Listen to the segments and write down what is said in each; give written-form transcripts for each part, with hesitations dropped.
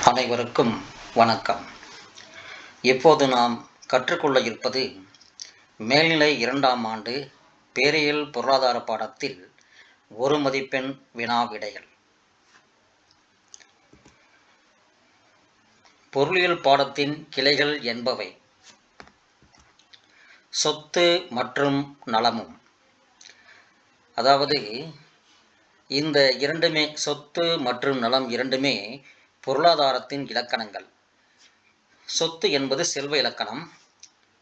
அனைவருக்கும் வணக்கம். இப்போது நாம் கற்றுக்கொள்ள இருப்பது மேல்நிலை 2ஆம் ஆண்டு பேரியல் பொருளாதார பாடத்தில் ஒரு மதிப்பெண் வினா விடைகள். பொருளியல் பாடத்தின் கிளைகள் என்பவை சொத்து மற்றும் நலமும். அதாவது இந்த இரண்டுமே, சொத்து மற்றும் நலம் இரண்டுமே பொருளாதாரத்தின் இலக்கணங்கள். சொத்து என்பது செல்வ இலக்கணம்.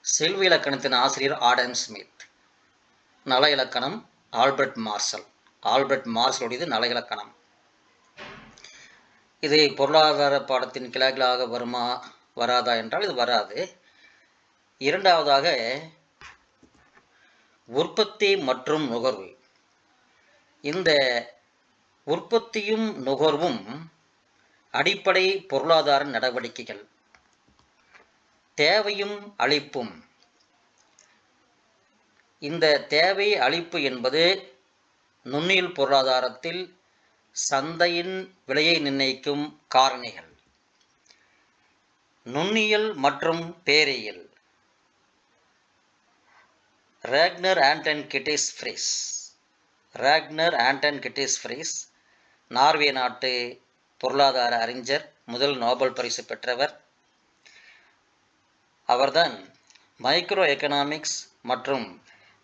செல்வ இலக்கணத்தின் ஆசிரியர் ஆடம் ஸ்மித். நல இலக்கணம் ஆல்பர்ட் மார்ஷல். ஆல்பர்ட் மார்ஷலுடையது நல இலக்கணம். இது பொருளாதார பாடத்தின் கிளைகளாக வருமா வராதா என்றால் இது வராது. இரண்டாவதாக உற்பத்தி மற்றும் நுகர்வு. இந்த உற்பத்தியும் நுகர்வும் அடிப்படை பொருளாதார நடவடிக்கைகள். தேவையும் அளிப்பும். இந்த தேவை அளிப்பு என்பது நுண்ணியல் பொருளாதாரத்தில் சந்தையின் விலையை நிர்ணயிக்கும் காரணிகள். நுண்ணியல் மற்றும் பேரியல். Ragnar Anton Kittil Frisch. Ragnar Anton Kittil Frisch Norway நாட்டு பொருளாதார அறிஞர், முதல் நோபல் பரிசு பெற்றவர். அவர்தான் மைக்ரோ எக்கனாமிக்ஸ் மற்றும்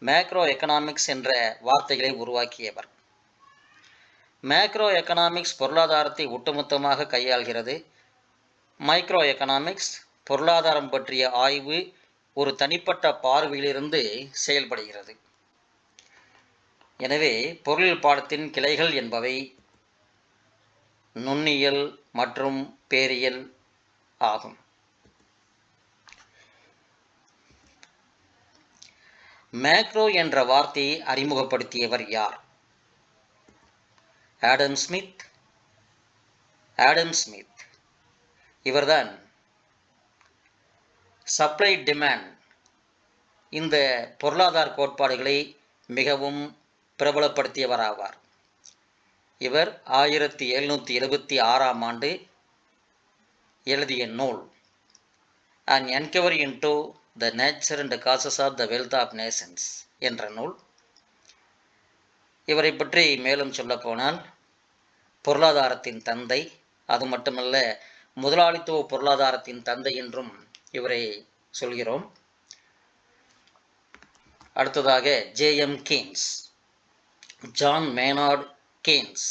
மேக்ரோ எக்கனாமிக்ஸ் என்ற வார்த்தைகளை உருவாக்கியவர். மேக்ரோ எக்கனாமிக்ஸ் பொருளாதாரத்தை ஒட்டுமொத்தமாக கையாள்கிறது. மைக்ரோ எக்கனாமிக்ஸ் பொருளாதாரம் பற்றிய ஆய்வு ஒரு தனிப்பட்ட பார்வையிலிருந்து செயல்படுகிறது. எனவே பொருளியல் பாடத்தின் கிளைகள் என்பவை நுண்ணியல் மற்றும் பேரியல் ஆகும். மேக்ரோ என்ற வார்த்தையை அறிமுகப்படுத்தியவர் யார்? Adam Smith. ஆடம் ஸ்மித் இவர்தான் சப்ளை டிமாண்ட் இந்த பொருளாதார கோட்பாடுகளை மிகவும் பிரபலப்படுத்தியவராவார். இவர் 1776ஆம் ஆண்டு எழுதிய நூல் An Enquiry into the Nature and Causes of the Wealth of Nations என்ற நூல். இவரை பற்றி மேலும் சொல்லப்போனால் பொருளாதாரத்தின் தந்தை, அது மட்டுமல்ல முதலாளித்துவ பொருளாதாரத்தின் தந்தை என்றும் இவரை சொல்கிறோம். அடுத்ததாக J M. Keynes. John Maynard Keynes.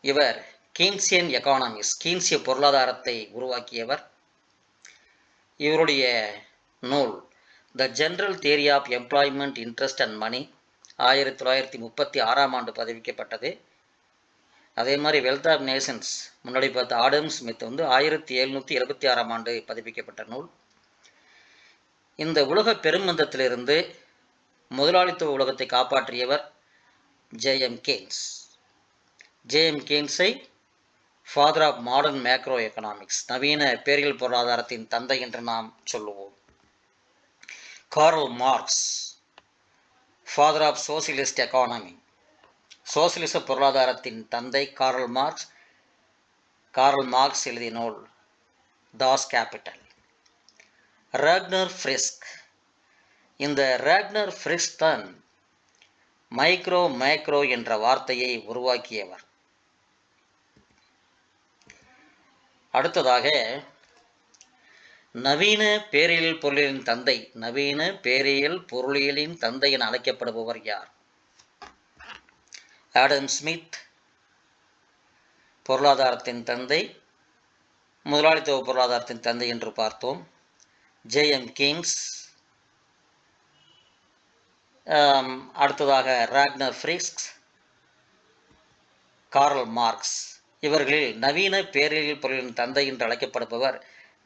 இவர் கீன்சியன் எக்கானமிக்ஸ், கீன்சிய பொருளாதாரத்தை உருவாக்கியவர். இவருடைய நூல் the general theory of employment, interest and money 1936ஆம் ஆண்டு பதிவிக்கப்பட்டது. அதே மாதிரி வெல்த் ஆஃப் நேஷன்ஸ் முன்னாடி பார்த்த ஆடம் ஸ்மித் 1776ஆம் ஆண்டு பதிப்பிக்கப்பட்ட நூல். இந்த உலக பெருமந்தத்திலிருந்து முதலாளித்துவ உலகத்தை காப்பாற்றியவர் ஜே.எம். கீன்ஸ். ஜே.எம். கீன்ஸை father of modern macro economics, நவீன பேரியல் பொருளாதாரத்தின் தந்தை என்று நாம் சொல்லுவோம். Karl Marx, father of socialist economy, சோசியலிச பொருளாதாரத்தின் தந்தை கார்ல் மார்க்ஸ். கார்ல் மார்க்ஸ் எழுதிய நூல் தாஸ் கேபிட்டல். ராக்னர் ஃப்ரிஸ்க். இந்த ராக்னர் ஃப்ரிஸ்க் தான் மைக்ரோ மேக்ரோ என்ற வார்த்தையை உருவாக்கியவர். அடுத்ததாக நவீன பேரியல் பொருளியலின் தந்தை, நவீன பேரியல் பொருளியலின் தந்தை என அழைக்கப்படுபவர் யார்? ஆடம் ஸ்மித் பொருளாதாரத்தின் தந்தை, முதலாளித்துவ பொருளாதாரத்தின் தந்தை என்று பார்த்தோம். ஜே.எம். கீன்ஸ், அடுத்ததாக ராக்னர் ஃப்ரிஸ்க், கார்ல் மார்க்ஸ். இவர்களில் நவீன பேரியல் பொருளின் தந்தை என்று அழைக்கப்படுபவர்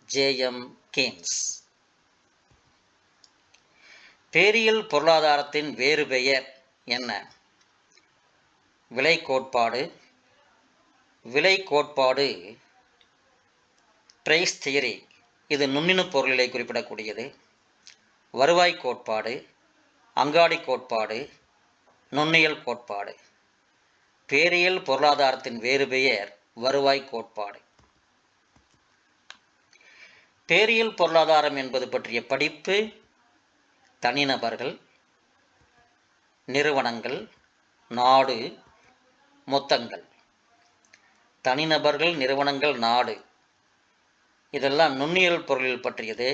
ஜே.எம். கீன்ஸ். பேரியல் பொருளாதாரத்தின் வேறு பெயர் என்ன? விலை கோட்பாடு. விலை கோட்பாடு பிரைஸ் தியரி, இது நுண்ணின பொருள்களை குறிப்பிடக்கூடியது. வருவாய் கோட்பாடு, அங்காடி கோட்பாடு, நுண்ணியல் கோட்பாடு. பேரியல் பொருளாதாரத்தின் வேறு பெயர் வருவாய் கோட்பாடு. பேரியல் பொருளாதாரம் என்பது பற்றிய படிப்பு தனிநபர்கள், நிறுவனங்கள், நாடு, மொத்தங்கள். தனிநபர்கள், நிறுவனங்கள், நாடு இதெல்லாம் நுண்ணியல் பொருளில் பற்றியது.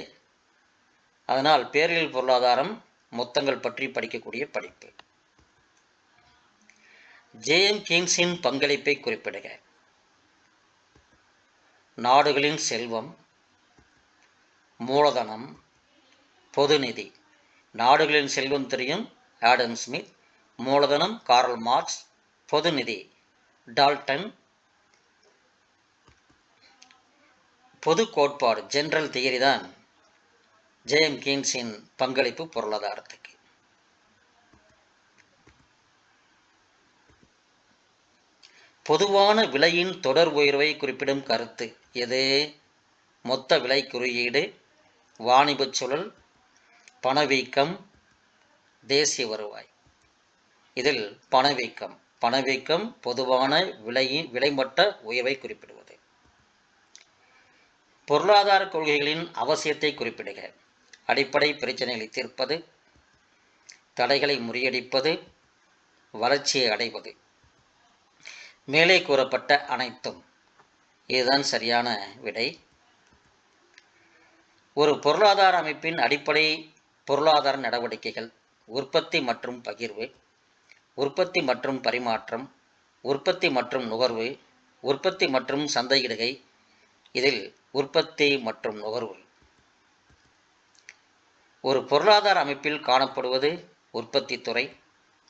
அதனால் பேரியல் பொருளாதாரம் மொத்தங்கள் பற்றி படிக்கக்கூடிய படிப்பு. ஜே.எம். கீன்ஸின் பங்களிப்பை குறிப்பிடுக. நாடுகளின் செல்வம், மூலதனம், பொதுநிதி. நாடுகளின் செல்வம் தெரியும், ஆடம் ஸ்மித். மூலதனம் கார்ல் மார்க்ஸ். பொதுநிதி டால்டன். பொது கோட்பாடு ஜெனரல் தியரி தான் ஜே.எம். கீன்ஸின் பங்களிப்பு பொருளாதாரத்துக்கு. பொதுவான விலையின் தொடர் உயர்வை குறிப்பிடும் கருத்து எது? மொத்த விலை குறியீடு, வாணிபச் சுழல், பணவீக்கம், தேசிய வருவாய். இதில் பணவீக்கம் பொதுவான விலைமட்ட உயர்வை குறிப்பிடுவது. பொருளாதார கொள்கைகளின் அவசியத்தை குறிப்பிடுக. அடிப்படை பிரச்சனைகளை தீர்ப்பது, தடைகளை முறியடிப்பது, வளர்ச்சியை அடைவது. மேலே கூறப்பட்ட அனைத்தும். இதுதான் சரியான விடை. ஒரு பொருளாதார அமைப்பின் அடிப்படை பொருளாதார நடவடிக்கைகள் உற்பத்தி மற்றும் பகிர்வு, உற்பத்தி மற்றும் பரிமாற்றம், உற்பத்தி மற்றும் நுகர்வு, உற்பத்தி மற்றும் சந்தையிடுகை. இதில் உற்பத்தி மற்றும் நுகர்வு. ஒரு பொருளாதார அமைப்பில் காணப்படுவது உற்பத்தி துறை,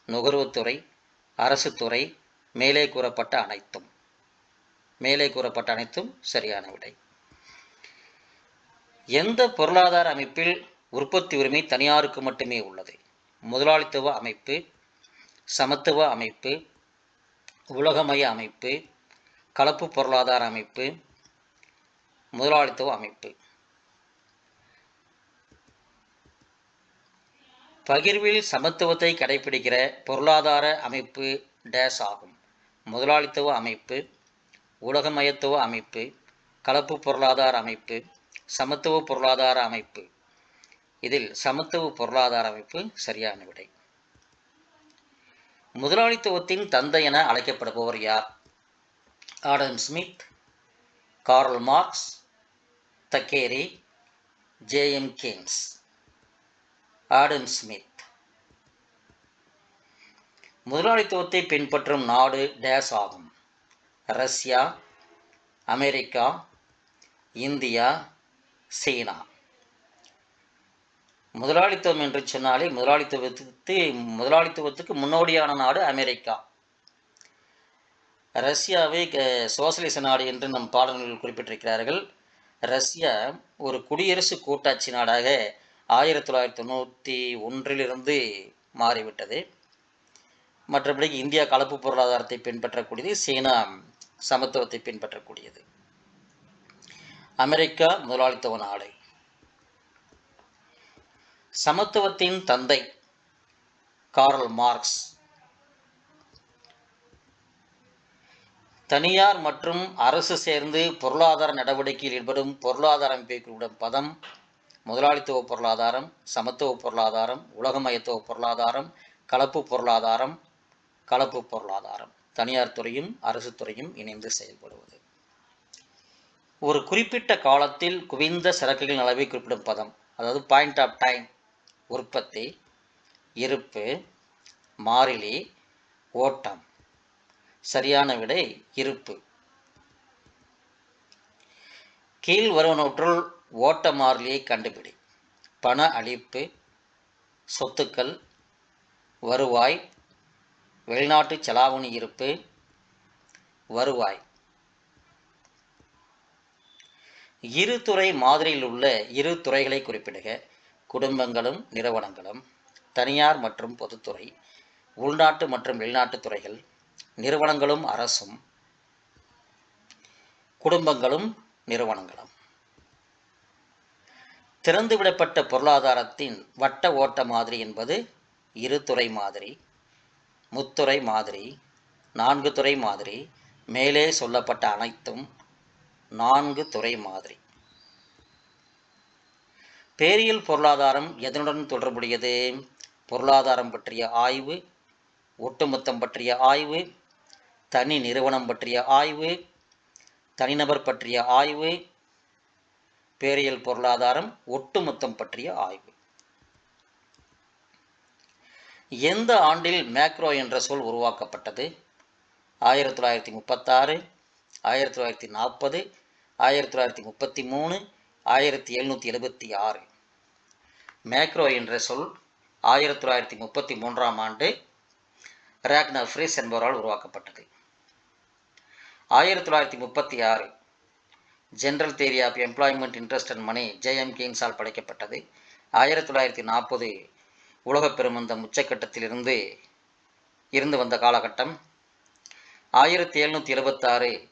நுகர்வுத்துறை, அரசு துறை. மேலே கூறப்பட்ட அனைத்தும் சரியான விடை. எந்த பொருளாதார அமைப்பில் உற்பத்தி உரிமை தனியாருக்கு மட்டுமே உள்ளது? முதலாளித்துவ அமைப்பு, சமத்துவ அமைப்பு, உலகமய அமைப்பு, கலப்பு பொருளாதார அமைப்பு, முதலாளித்துவ அமைப்பு. பகிர்வில் சமத்துவத்தை கடைபிடிக்கிற பொருளாதார அமைப்பு டேஸ் ஆகும். முதலாளித்துவ அமைப்பு, உலகமயத்துவ அமைப்பு, கலப்பு பொருளாதார அமைப்பு, சமத்துவ பொருளாதார அமைப்பு. இதில் சமத்துவ பொருளாதார அமைப்பு சரியான விடை. முதலாளித்துவத்தின் தந்தை என அழைக்கப்படுபவர் யார்? Adam Smith, Karl Marx, Thackeray, J M. Keynes. Adam Smith. முதலாளித்துவத்தை பின்பற்றும் நாடு டேஸ் ஆகும். Russia, America, India, China. முதலாளித்துவம் என்று சொன்னாலே முதலாளித்துவத்துக்கு முன்னோடியான நாடு அமெரிக்கா. ரஷ்யாவை சோசலிச நாடு என்று நம் பாடல்களில் குறிப்பிட்டிருக்கிறார்கள். ரஷ்யா ஒரு குடியரசு கூட்டாட்சி நாடாக 1991 மாறிவிட்டது. மற்றபடி இந்தியா கலப்பு பொருளாதாரத்தை பின்பற்றக்கூடியது, சீனா சமத்துவத்தை பின்பற்றக்கூடியது. அமெரிக்கா முதலாளித்துவ நாடு. சமத்துவத்தின் தந்தை கார்ல் மார்க்ஸ். தனியார் மற்றும் அரசு சேர்ந்து பொருளாதார நடவடிக்கையில் ஈடுபடும் பொருளாதார அமைப்பை குறிப்பிடும் பதம் முதலாளித்துவ பொருளாதாரம், சமத்துவ பொருளாதாரம், உலகமயத்துவ பொருளாதாரம், கலப்பு பொருளாதாரம். தனியார் துறையும் அரசு துறையும் இணைந்து செயல்படுவது. ஒரு குறிப்பிட்ட காலத்தில் குவிந்த சரக்குகளின் அளவை குறிப்பிடும் பதம், அதாவது பாயிண்ட் ஆஃப் டைம். உற்பத்தி, இருப்பு, மாறிலி, ஓட்டம். சரியான விடை இருப்பு. கீழ் வருவனவற்றுள் ஓட்ட மாறிலியை கண்டுபிடி. பண அளிப்பு, சொத்துக்கள், வருவாய், வெளிநாட்டு செலாவணி இருப்பு, வருவாய். இரு துறை மாதிரியில் உள்ள இரு துறைகளை குறிப்பிடுக. குடும்பங்களும் நிறுவனங்களும், தனியார் மற்றும் பொதுத்துறை, உள்நாட்டு மற்றும் வெளிநாட்டு துறைகள், நிறுவனங்களும் அரசும், குடும்பங்களும் நிறுவனங்களும். திறந்துவிடப்பட்ட பொருளாதாரத்தின் வட்ட ஓட்ட மாதிரி என்பது இருதுறை மாதிரி, முத்துறை மாதிரி, 4 துறை மாதிரி. மேலே சொல்லப்பட்ட அனைத்தும் 4 துறை மாதிரி. பேரியல் பொருளாதாரம் எதனுடன் தொடர்புடையது? பொருளாதாரம் பற்றிய ஆய்வு, ஒட்டுமொத்தம் பற்றிய ஆய்வு, தனி நிறுவனம் பற்றிய ஆய்வு, தனிநபர் பற்றிய ஆய்வு, பேரியல் பொருளாதாரம் ஒட்டுமொத்தம் பற்றிய ஆய்வு. எந்த ஆண்டில் மேக்ரோ என்ற சொல் உருவாக்கப்பட்டது? 1936, 1940, 1933, 1776. மேக்ரோ என்ற சொல் 1933ஆம் ஆண்டு ராக்னர் ஃப்ரீஸ் என்பவரால் உருவாக்கப்பட்டது. 1936 general theory of employment, interest and money J M. கீன்ஸால் படைக்கப்பட்டது. 1940 உலகப் பெருமந்தம் உச்சக்கட்டத்தில் இருந்து வந்த காலகட்டம். 1776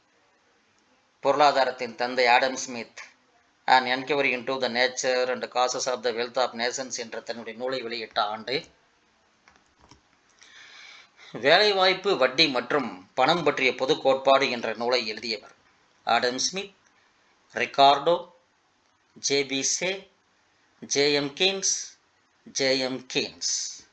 பொருளாதாரத்தின் தந்தை Adam Smith an enquiry into the nature and causes of the wealth of nations என்ற தன்னுடைய நூலை வெளியிட்ட ஆண்டு. வேலைவாய்ப்பு, வட்டி மற்றும் பணம் பற்றிய பொது கோட்பாடு என்ற நூலை எழுதியவர் ஆடம் ஸ்மித், ரிகார்டோ, ஜே.பி. சே, ஜே.எம். கீன்ஸ்.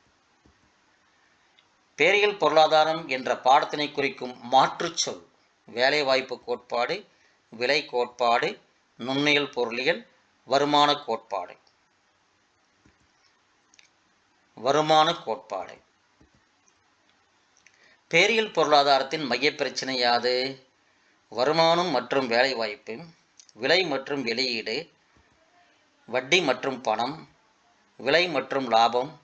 பேரியல் பொருளாதாரம் என்ற பாடத்தினை குறிக்கும் மாற்றுச் சொல் வேலைவாய்ப்பு கோட்பாடு, விலை கோட்பாடு, நுண்ணியல் பொருளியல், வருமான கோட்பாடு. பேரியல் பொருளாதாரத்தின் மையப் பிரச்சினை யாது? வருமானம் மற்றும் வேலைவாய்ப்பு, விலை மற்றும் வெளியீடு, வட்டி மற்றும் பணம், விலை மற்றும் லாபம்,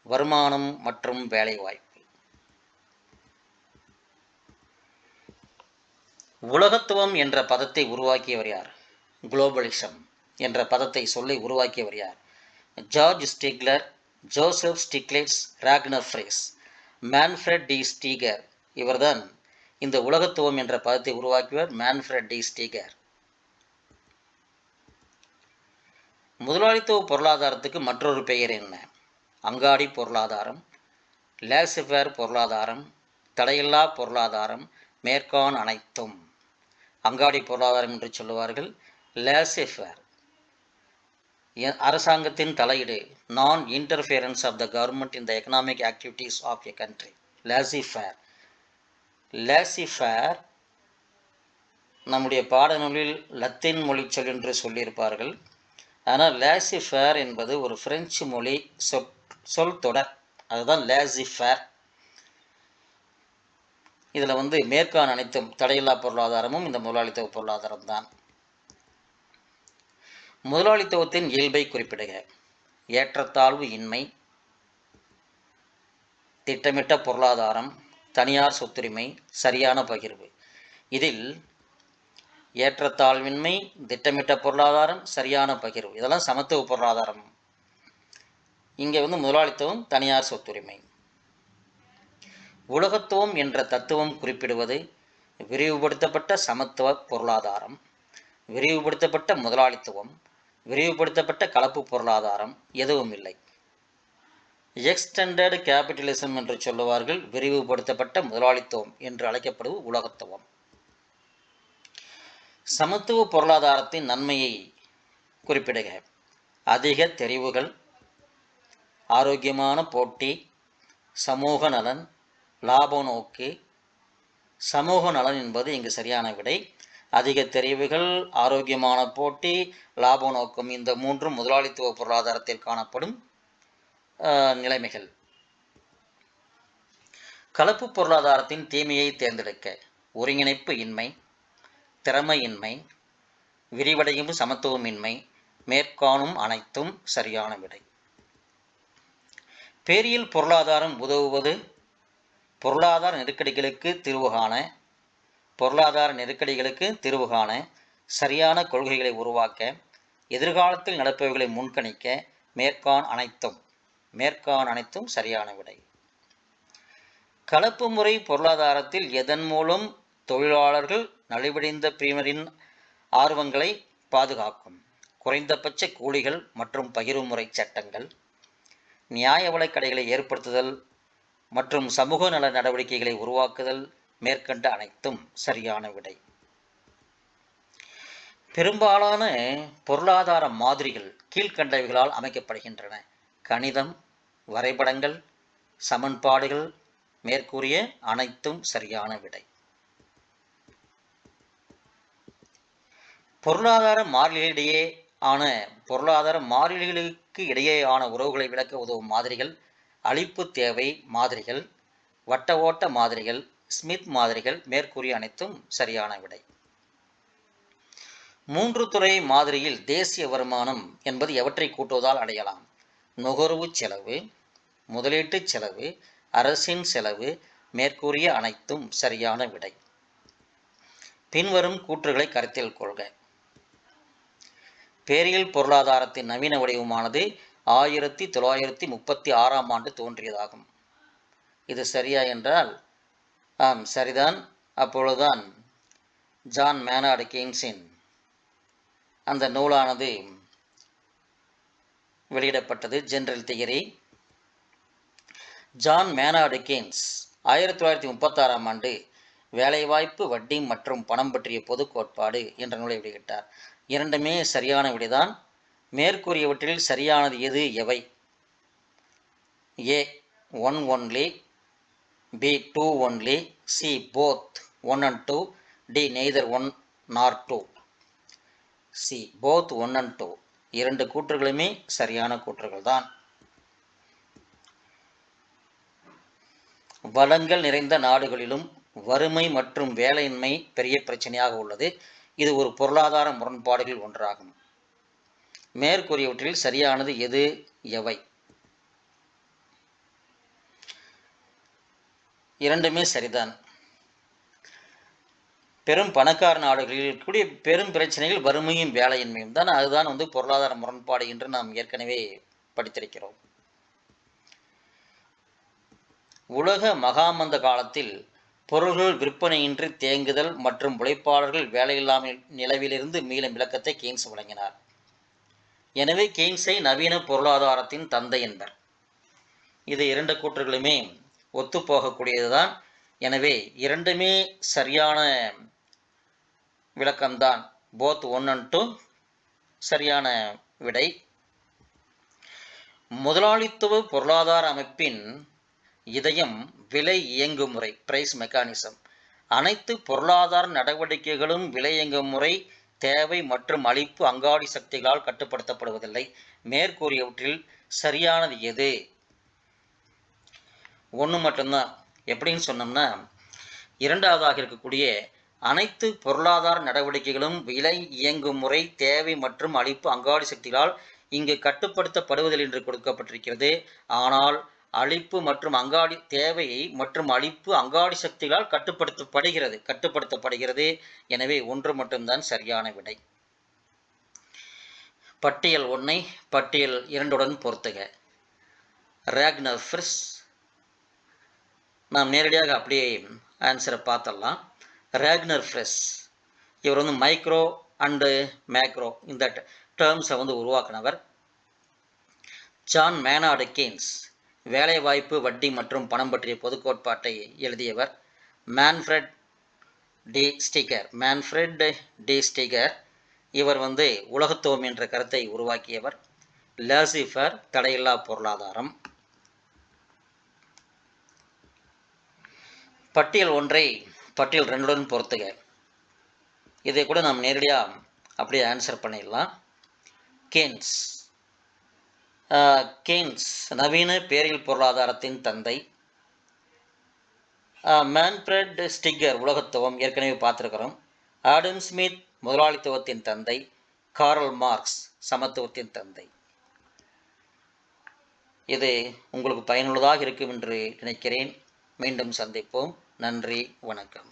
வருமானம் மற்றும் வேலைவாய்ப்பு. உலகத்துவம் என்ற பதத்தை உருவாக்கியவர் யார்? குளோபலிசம் என்ற பதத்தை சொல்லி உருவாக்கியவர் யார்? George Stigler, Joseph Stiglitz, Ragnar Frisch, Manfred D Steger. இவர்தான் இந்த உலகத்துவம் என்ற பதத்தை உருவாக்கியவர் மேன்ஃப்ரெட் டி ஸ்டீகர். முதலாளித்துவ பொருளாதாரத்துக்கு மற்றொரு பெயர் என்ன? அங்காடி பொருளாதாரம், லேசிஃபேர் பொருளாதாரம், தடையில்லா பொருளாதாரம், மேற்கான் அனைத்தும். அங்காடி பொருளாதாரம் என்று சொல்லுவார்கள். லேசிஃபேர் அரசாங்கத்தின் தலையீடு, non interference of the government in the economic activities of a country. Laissez faire நம்முடைய பாடநூலில் லத்தீன் மொழி சொல் என்று சொல்லியிருப்பார்கள். ஆனால் லேசிஃபேர் என்பது ஒரு பிரெஞ்சு மொழி சொல் தொடர். அதுதான் லேசிஃபேர். இதில் மேற்கான் அனைத்தும், தடையில்லா பொருளாதாரமும் இந்த முதலாளித்துவ பொருளாதாரம் தான். முதலாளித்துவத்தின் இயல்பை குறிப்பிடுக. ஏற்றத்தாழ்வு இன்மை, திட்டமிட்ட பொருளாதாரம், தனியார் சொத்துரிமை, சரியான பகிர்வு. இதில் ஏற்றத்தாழ்வின்மை, திட்டமிட்ட பொருளாதாரம், சரியான பகிர்வு, இதெல்லாம் சமத்துவ பொருளாதாரம். இங்கே முதலாளித்துவம், தனியார் சொத்துரிமை. உலகத்துவம் என்ற தத்துவம் குறிப்பிடுவது விரிவுபடுத்தப்பட்ட சமத்துவ பொருளாதாரம், விரிவுபடுத்தப்பட்ட முதலாளித்துவம், விரிவுபடுத்தப்பட்ட கலப்பு பொருளாதாரம் எதுவும் இல்லை. எக்ஸ்டெண்டட் கேபிட்டலிசம் என்று சொல்லுவார்கள். விரிவுபடுத்தப்பட்ட முதலாளித்துவம் என்று அழைக்கப்படுவது உலகத்துவம். சமத்துவ பொருளாதாரத்தின் நன்மையை குறிப்பிடுக. அதிக தெரிவுகள், ஆரோக்கியமான போட்டி, சமூக நலன், லாப நோக்கு. சமூக நலன் என்பது இங்கு சரியான விடை. அதிக தெரிவுகள், ஆரோக்கியமான போட்டி, லாப நோக்கம், இந்த மூன்றும் முதலாளித்துவ பொருளாதாரத்தில் காணப்படும் நிலைமைகள். கலப்பு பொருளாதாரத்தின் தீமையை தேர்ந்தெடுக்க. ஒருங்கிணைப்பு இன்மை, திறமையின்மை, விரிவடையும் சமத்துவமின்மை, மேற்காணும் அனைத்தும் சரியான விடை. பேரியல் பொருளாதாரம் உதவுவது பொருளாதார நெருக்கடிகளுக்கு தீர்வு காண, சரியான கொள்கைகளை உருவாக்க, எதிர்காலத்தில் நடப்பவைகளை முன்கணிக்க. மேற்கான் அனைத்தும் சரியான விடை. கலப்பு முறை பொருளாதாரத்தில் எதன் மூலம் தொழிலாளர்கள் நலிவடைந்த பிரிவினரின் ஆர்வங்களை பாதுகாக்கும்? குறைந்தபட்ச கூலிகள் மற்றும் பகிர்வுமுறை சட்டங்கள், நியாய விலைக் கடைகளை ஏற்படுத்துதல் மற்றும் சமூக நல நடவடிக்கைகளை உருவாக்குதல். மேற்கண்ட அனைத்தும் சரியான விடை. பெரும்பாலான பொருளாதார மாதிரிகள் கீழ்க்கண்டவைகளால் அமைக்கப்படுகின்றன: கணிதம், வரைபடங்கள், சமன்பாடுகள். மேற்கூறிய அனைத்தும் சரியான விடை. பொருளாதார மாறிலிகளுக்கு இடையேயான உறவுகளை விளக்க உதவும் மாதிரிகள்: அளிப்பு தேவை மாதிரிகள், வட்ட ஓட்ட மாதிரிகள், ஸ்மித் மாதிரிகள். மேற்கூறிய அனைத்தும் சரியான விடை. 3 துறை மாதிரியில் தேசிய வருமானம் என்பது எவற்றை கூட்டுவதால் அடையலாம்? நுகர்வு செலவு, முதலீட்டு செலவு, அரசின் செலவு. மேற்கூறிய அனைத்தும் சரியான விடை. பின்வரும் கூற்றுகளை கருத்தில் கொள்க. பேரியல் பொருளாதாரத்தின் நவீன வடிவமானது 1936ஆம் ஆண்டு தோன்றியதாகும். இது சரியா என்றால் ஆம், சரிதான். அப்பொழுதுதான் ஜான் மேனார்டு கெய்ன்ஸின் அந்த நூலானது வெளியிடப்பட்டது, ஜெனரல் தியரி. ஜான் மேனார்டு கெய்ன்ஸ் 1936ஆம் ஆண்டு வேலைவாய்ப்பு, வட்டி மற்றும் பணம் பற்றிய பொது கோட்பாடு என்ற நூலை வெளியிட்டார். இரண்டுமே சரியான விடைதான். மேற்கூறியவற்றில் சரியானது எது, எவை? A 1 only, B 2 only, C both 1 and 2, D neither 1 nor 2. C both 1 and 2. இரண்டு கூற்றுகளுமே சரியான கூற்றுகள் தான். வளங்கள் நிறைந்த நாடுகளிலும் வறுமை மற்றும் வேலையின்மை பெரிய பிரச்சனையாக உள்ளது. இது ஒரு பொருளாதார முரண்பாடுகளில் ஒன்றாகும். மேற்கூறியவற்றில் சரியானது எது, எவை? இரண்டுமே சரிதான். பெரும் பணக்கார நாடுகளில் இருக்கக்கூடிய பெரும் பிரச்சனைகள் வறுமையும் வேலையின்மையும் தான். அதுதான் பொருளாதார முரண்பாடு என்று நாம் ஏற்கனவே படித்திருக்கிறோம். உலக மகாமந்த காலத்தில் பொருள்கள் விற்பனையின்றி தேங்குதல் மற்றும் உழைப்பாளர்கள் வேலையில்லாமல் நிலவிலிருந்து மீளும் விளக்கத்தை கெய்ன்ஸ் வழங்கினார். எனவே கெய்ன்ஸை நவீன பொருளாதாரத்தின் தந்தை என்பர். இது இரண்டு கூற்றுகளுமே ஒத்துப்போகக்கூடியதுதான். எனவே இரண்டுமே சரியான விளக்கம்தான். போத் 1 and 2 சரியான விடை. முதலாளித்துவ பொருளாதார அமைப்பின் இதயம் விலை இயங்குமுறை, பிரைஸ் மெக்கானிசம். அனைத்து பொருளாதார நடவடிக்கைகளும் விலை இயங்குமுறை, தேவை மற்றும் அளிப்பு அங்காடி சக்திகளால் கட்டுப்படுத்தப்படுவதில்லை. மேற்கூறியவற்றில் சரியானது எது? ஒன்று மட்டும்தான். எப்படின்னு சொன்னோம்னா, இரண்டாவதாக இருக்கக்கூடிய அனைத்து பொருளாதார நடவடிக்கைகளும் விலை இயங்குமுறை, தேவை மற்றும் அளிப்பு அங்காடி சக்திகளால் இங்கு கட்டுப்படுத்தப்படுவதில்லை என்று கொடுக்கப்பட்டிருக்கிறது. ஆனால் அளிப்பு மற்றும் அங்காடி தேவையை மற்றும் அளிப்பு அங்காடி சக்திகளால் கட்டுப்படுத்தப்படுகிறது. எனவே ஒன்று மட்டும்தான் சரியான விடை. பட்டியல் 1 பட்டியல் 2 பொருத்துக. Ragnar Frisch. நாம் நேரடியாக அப்படியே ஆன்சரை பார்த்தலாம். ராக்னர் ஃப்ரிஸ் இவர் மைக்ரோ அண்டு மேக்ரோ இந்த டேர்ம்ஸை உருவாக்கினவர். ஜான் மேனார்டு கெய்ன்ஸ் வேலைவாய்ப்பு, வட்டி மற்றும் பணம் பற்றிய பொது கோட்பாட்டை எழுதியவர். மேன்ஃப்ரெட் டி ஸ்டிகர் இவர் உலகத்துவம் என்ற கருத்தை உருவாக்கியவர். லாசிஃபர் தடையில்லா பொருளாதாரம். பட்டியல் 1 பட்டியல் 2 பொறுத்துக. இதை கூட நாம் நேரடியாக அப்படியே ஆன்சர் பண்ணிடலாம். கெய்ன்ஸ் நவீன பேரியல் பொருளாதாரத்தின் தந்தை. மேன்ஃப்ரெட் ஸ்டிகர் உலகத்துவம் ஏற்கனவே பார்த்துருக்கிறோம். ஆடம் ஸ்மித் முதலாளித்துவத்தின் தந்தை. கார்ல் மார்க்ஸ் சமத்துவத்தின் தந்தை. இது உங்களுக்கு பயனுள்ளதாக இருக்கும் என்று நினைக்கிறேன். மீண்டும் சந்திப்போம். நன்றி, வணக்கம்.